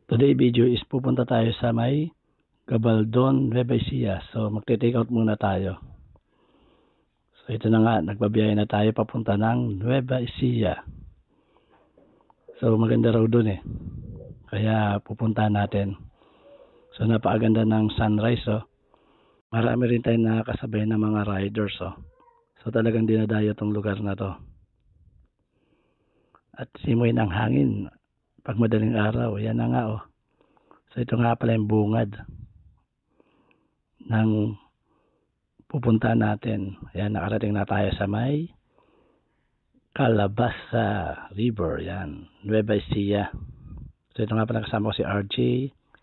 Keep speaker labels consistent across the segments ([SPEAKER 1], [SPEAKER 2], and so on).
[SPEAKER 1] Today video is pupunta tayo sa may Gabaldon, Nueva Ecija. So magte-take out muna tayo. So ito na nga, nagbabiyahe na tayo papunta ng Nueva Ecija. So maganda raw dun eh. Kaya pupunta natin. So napakaganda ng sunrise oh. Marami rin tayong nakakasabay na mga riders oh. So talagang dinadayo tong lugar na to. At simoy ng hangin pag madaling araw, yan na nga oh. So ito nga pala yung bungad ng pupunta natin. Ayan, nakarating na tayo sa may Calabasa River, yan, Nueva Ecija. So ito nga pala kasama ko si RJ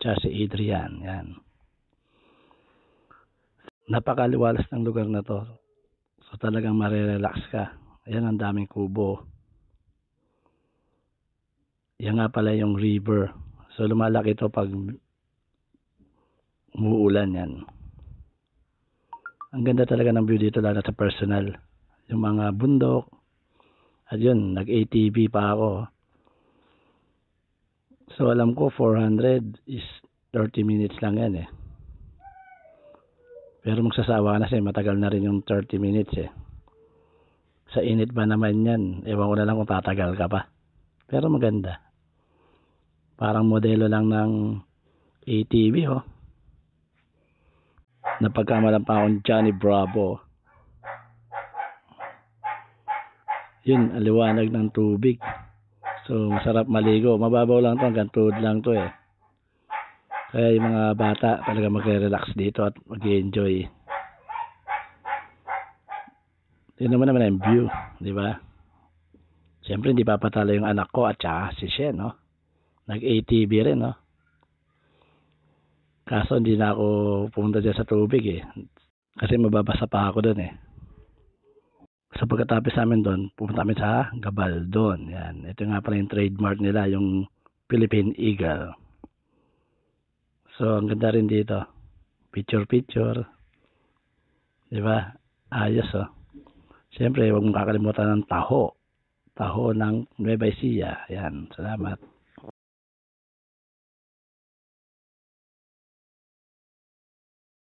[SPEAKER 1] at si Adrian, yan. Napakaliwalas ng lugar na to. So talagang marirelax ka. Ayan, ang daming kubo. Yan nga pala yung river. So lumalaki ito pag umuulan yan. Ang ganda talaga ng view dito, lalo sa personal. Yung mga bundok. At yun, nag-ATV pa ako. So alam ko 400 is 30 minutes lang yan eh. Pero magsasawa ka na kasi matagal na rin yung 30 minutes eh. Sa init ba naman yan? Ewan ko na lang kung tatagal ka pa. Pero maganda. Parang modelo lang ng ATV oh. Napagkamalan pa akong Johnny Bravo. Yun, aliwanag ng tubig. So masarap maligo. Mababaw lang to, hanggang tuhod lang to eh. Kaya yung mga bata talaga magre-relax dito at mag-enjoy. Tingnan mo naman ang view, di ba? Siyempre hindi papatalo yung anak ko at saka si Shen, no? Nag-ATV rin, no? Kaso hindi na ako pumunta dyan sa tubig eh. Kasi mababasa pa ako doon eh. So pagkatapos namin doon, pumunta kami sa Gabaldon. Yan. Ito nga pala yung trademark nila, yung Philippine Eagle. So ang ganda rin dito. Picture. Di ba? Ayos oh. Siyempre, huwag mong kakalimutan ng taho. Taho ng Nueva Ecija. Yan. Salamat.